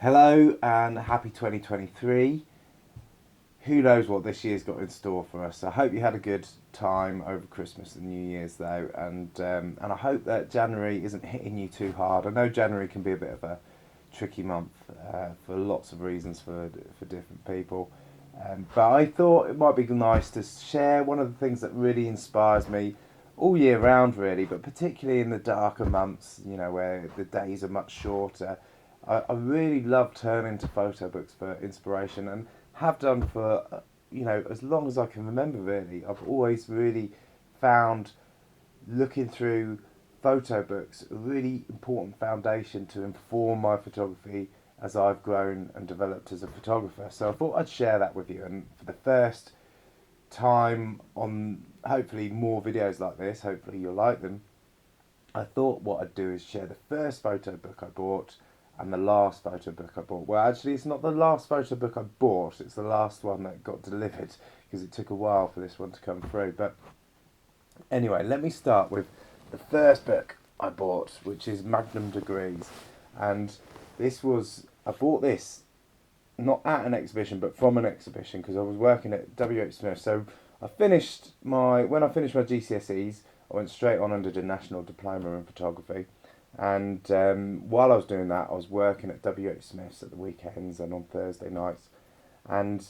Hello and happy 2023. Who knows what this year's got in store for us? I hope you had a good time over Christmas and New Year's though, and I hope that January isn't hitting you too hard. I know January can be a bit of a tricky month for lots of reasons for different people, but I thought it might be nice to share one of the things that really inspires me all year round, really, but particularly in the darker months, where the days are much shorter. I really love turning to photo books for inspiration and have done for as long as I can remember. Really, I've always really found looking through photo books a really important foundation to inform my photography as I've grown and developed as a photographer. So I thought I'd share that with you, and for the first time on hopefully more videos like this, hopefully you'll like them, I thought what I'd do is share the first photo book I bought and the last photo book I bought. Well, actually, it's not the last photo book I bought, it's the last one that got delivered because it took a while for this one to come through. But anyway, let me start with the first book I bought, which is Magnum Degrees. And I bought this not at an exhibition, but from an exhibition because I was working at WH Smith. So when I finished my GCSEs, I went straight on and did a national diploma in photography. And while I was doing that, I was working at WH Smith's at the weekends and on Thursday nights. And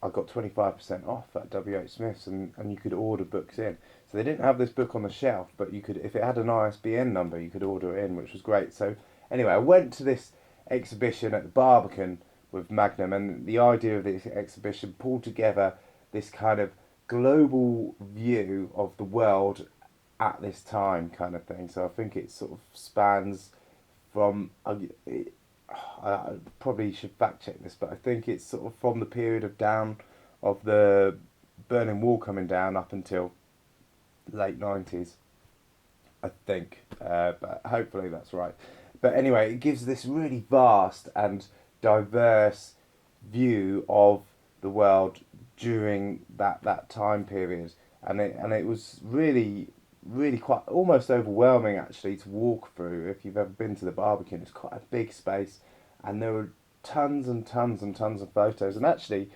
I got 25% off at WH Smith's, and you could order books in. So they didn't have this book on the shelf, but you could, if it had an ISBN number, you could order it in, which was great. So anyway, I went to this exhibition at the Barbican with Magnum, and the idea of this exhibition pulled together this kind of global view of the world at this time, kind of thing. So I think it sort of spans from I probably should fact check this, but I think it's sort of from the period of the Berlin Wall coming down up until late 90s, I think. But hopefully that's right. But anyway, it gives this really vast and diverse view of the world during that time period, and it was really quite almost overwhelming actually to walk through. If you've ever been to the Barbican, it's quite a big space, and there were tons and tons and tons of photos. And actually,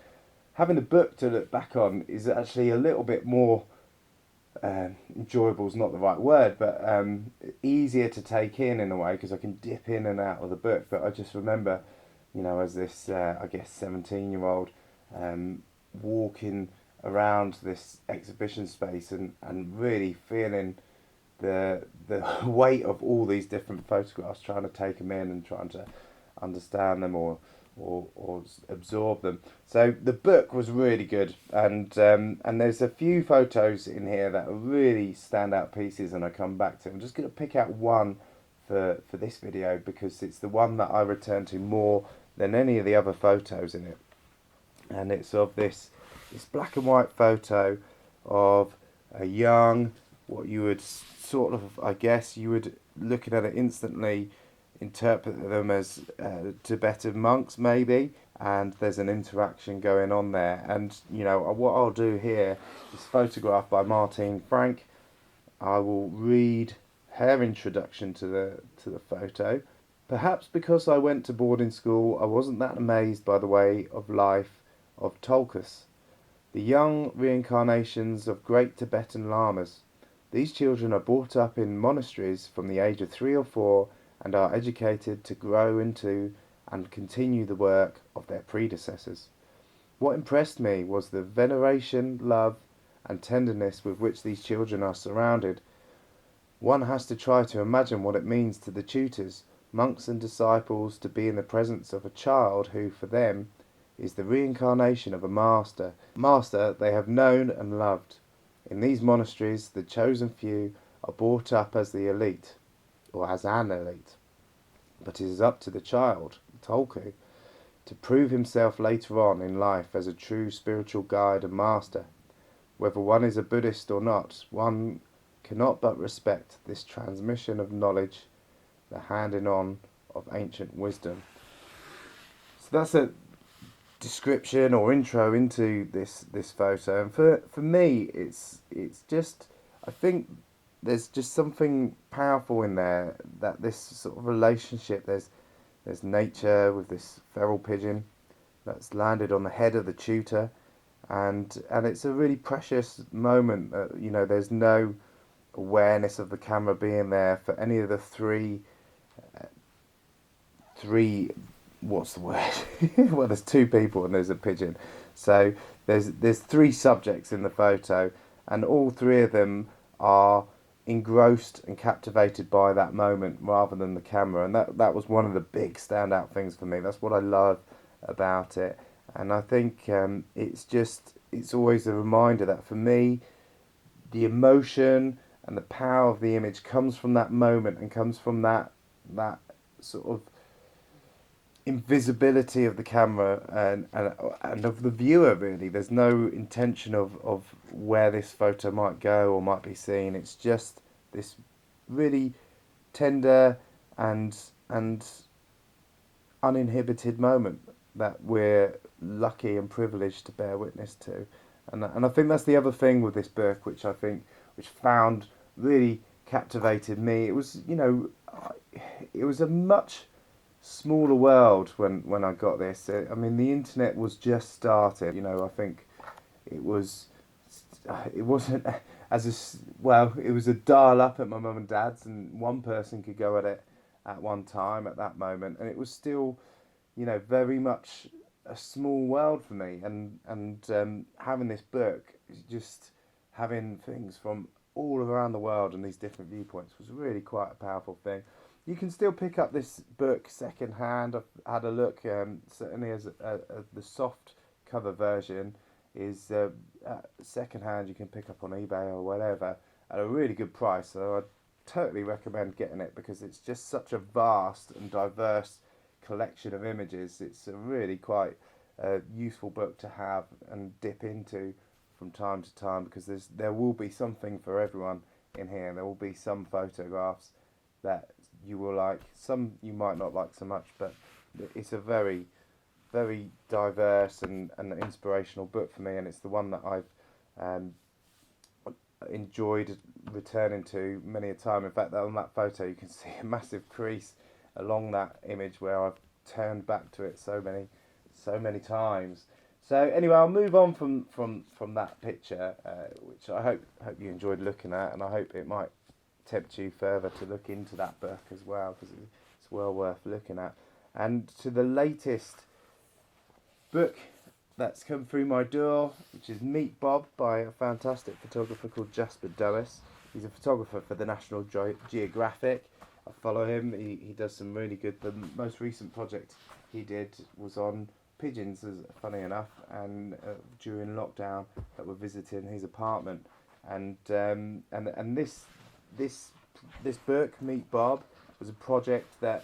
having the book to look back on is actually a little bit more enjoyable is not the right word, but easier to take in a way because I can dip in and out of the book. But I just remember, as this I guess 17-year-old walking around this exhibition space and really feeling the weight of all these different photographs, trying to take them in and trying to understand them or absorb them. So the book was really good, and there's a few photos in here that are really standout pieces, and I come back to. I'm just going to pick out one for this video because it's the one that I return to more than any of the other photos in it, and it's of this black and white photo of a young, what you would sort of, I guess, you would looking at it instantly interpret them as Tibetan monks maybe, and there's an interaction going on there. And what I'll do here is photographed by Martine Frank. I will read her introduction to the photo. Perhaps because I went to boarding school, I wasn't that amazed by the way of life of Tolkus, the young reincarnations of great Tibetan lamas. These children are brought up in monasteries from the age of 3 or 4 and are educated to grow into and continue the work of their predecessors. What impressed me was the veneration, love, and tenderness with which these children are surrounded. One has to try to imagine what it means to the tutors, monks and disciples to be in the presence of a child who, for them, is the reincarnation of a master they have known and loved. In these monasteries, the chosen few are brought up as the elite, or as an elite. But it is up to the child, Tolku, to prove himself later on in life as a true spiritual guide and master. Whether one is a Buddhist or not, one cannot but respect this transmission of knowledge, the handing on of ancient wisdom. So that's a description or intro into this photo, and for me it's just, I think there's just something powerful in there, that this sort of relationship, there's There's nature with this feral pigeon that's landed on the head of the tutor, and it's a really precious moment. There's no awareness of the camera being there for any of the three what's the word? Well, there's two people and there's a pigeon. So there's three subjects in the photo, and all three of them are engrossed and captivated by that moment rather than the camera. And that was one of the big standout things for me. That's what I love about it. And I think it's always a reminder that for me, the emotion and the power of the image comes from that moment and comes from that sort of invisibility of the camera and of the viewer. Really, there's no intention of where this photo might go or might be seen. It's just this really tender and uninhibited moment that we're lucky and privileged to bear witness to. And I think that's the other thing with this book, which found really captivated me. It was, it was a much smaller world when I got this. I mean, the internet was just started. I think it wasn't it was a dial up at my mum and dad's, and one person could go at it at one time at that moment, and it was still, very much a small world for me. And having this book, just having things from all around the world and these different viewpoints was really quite a powerful thing. You can still pick up this book second hand. I've had a look. Certainly, as the soft cover version is second hand. You can pick up on eBay or whatever at a really good price. So I'd totally recommend getting it because it's just such a vast and diverse collection of images. It's a really quite useful book to have and dip into from time to time, because there will be something for everyone in here. There will be some photographs that you will like, some you might not like so much, but it's a very, very diverse and inspirational book for me, and it's the one that I've enjoyed returning to many a time. In fact, on that photo you can see a massive crease along that image where I've turned back to it so many times. So anyway, I'll move on from that picture, which I hope you enjoyed looking at, and I hope it might tempt you further to look into that book as well, because it's well worth looking at. And to the latest book that's come through my door, which is Meet Bob by a fantastic photographer called Jasper Dulles. He's a photographer for the National Geographic. I follow him. He does some really good. The most recent project he did was on pigeons, funny enough, and during lockdown that we're visiting his apartment, and this book, Meet Bob, was a project that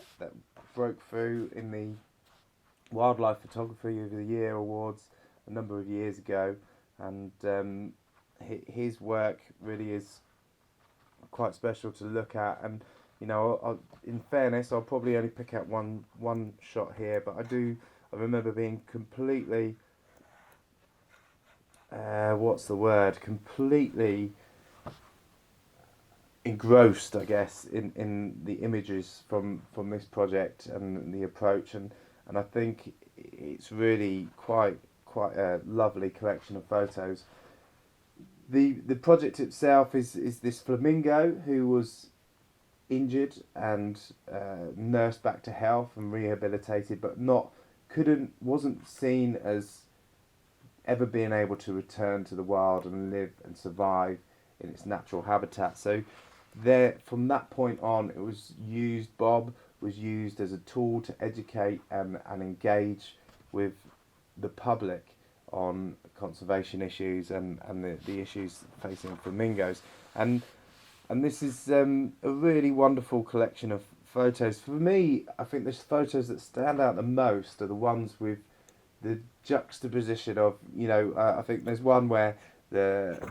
broke through in the Wildlife Photography of the Year awards a number of years ago, and his work really is quite special to look at. And in fairness, I'll probably only pick out one shot here, but I remember being completely completely engrossed, I guess, in the images from this project and the approach, and I think it's really quite a lovely collection of photos. The project itself is this flamingo who was injured and nursed back to health and rehabilitated, but wasn't seen as ever being able to return to the wild and live and survive in its natural habitat. So from that point on, Bob was used as a tool to educate and engage with the public on conservation issues and the issues facing flamingos. And this is a really wonderful collection of photos. For me, I think the photos that stand out the most are the ones with the juxtaposition of, I think there's one where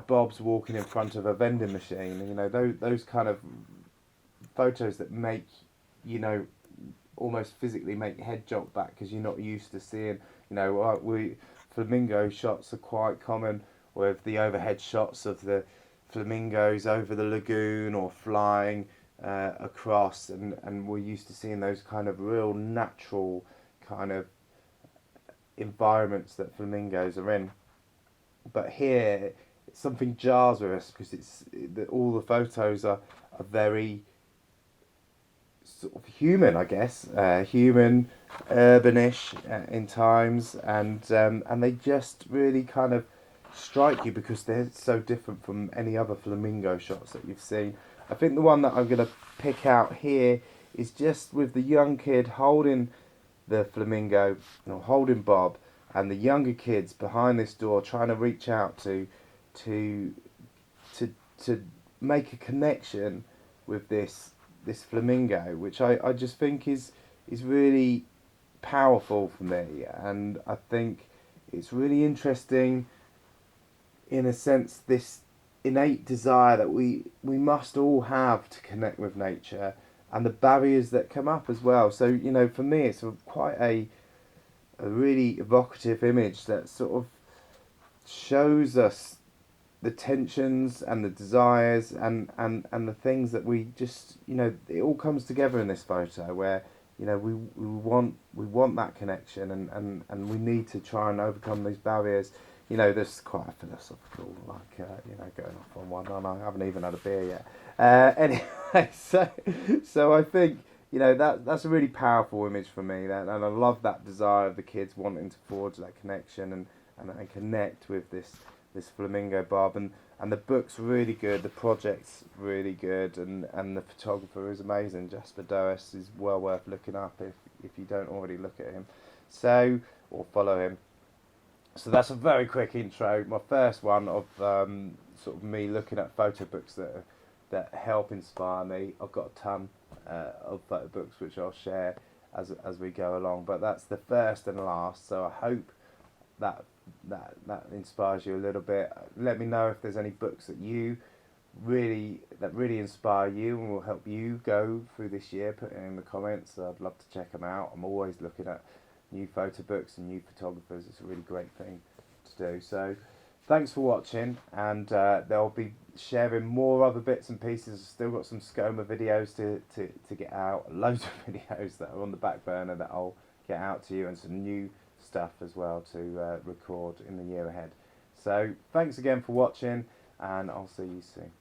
Bob's walking in front of a vending machine. Those kind of photos that make, almost physically make your head jolt back, because you're not used to seeing, flamingo shots are quite common, with the overhead shots of the flamingos over the lagoon or flying across, and we're used to seeing those kind of real natural kind of environments that flamingos are in. But here, something jars with us because all the photos are very sort of human, I guess, human, urbanish in times, and they just really kind of strike you because they're so different from any other flamingo shots that you've seen. I think the one that I'm going to pick out here is just with the young kid holding the flamingo, holding Bob, and the younger kids behind this door trying to reach out to to to make a connection with this flamingo, which I just think is really powerful for me, and I think it's really interesting in a sense, this innate desire that we must all have to connect with nature, and the barriers that come up as well. So for me it's quite a really evocative image that sort of shows us the tensions and the desires and the things that we just it all comes together in this photo where we want that connection, and we need to try and overcome these barriers. This is quite a philosophical, like going off on one, and I haven't even had a beer yet. Anyway, so I think that's a really powerful image for me, and I love that desire of the kids wanting to forge that connection and connect with this flamingo Bob, and the book's really good, the project's really good, and the photographer is amazing. Jasper Does is well worth looking up if you don't already look at him, or follow him. So that's a very quick intro, my first one of sort of me looking at photo books that help inspire me. I've got a ton of photo books which I'll share as we go along, but that's the first and last. So I hope that inspires you a little bit. Let me know if there's any books that really inspire you and will help you go through this year. Put it in the comments. I'd love to check them out. I'm always looking at new photo books and new photographers. It's a really great thing to do. So thanks for watching, and they'll be sharing more other bits and pieces. I've still got some Skomer videos to get out, loads of videos that are on the back burner that I'll get out to you, and some new stuff as well to record in the year ahead. So thanks again for watching, and I'll see you soon.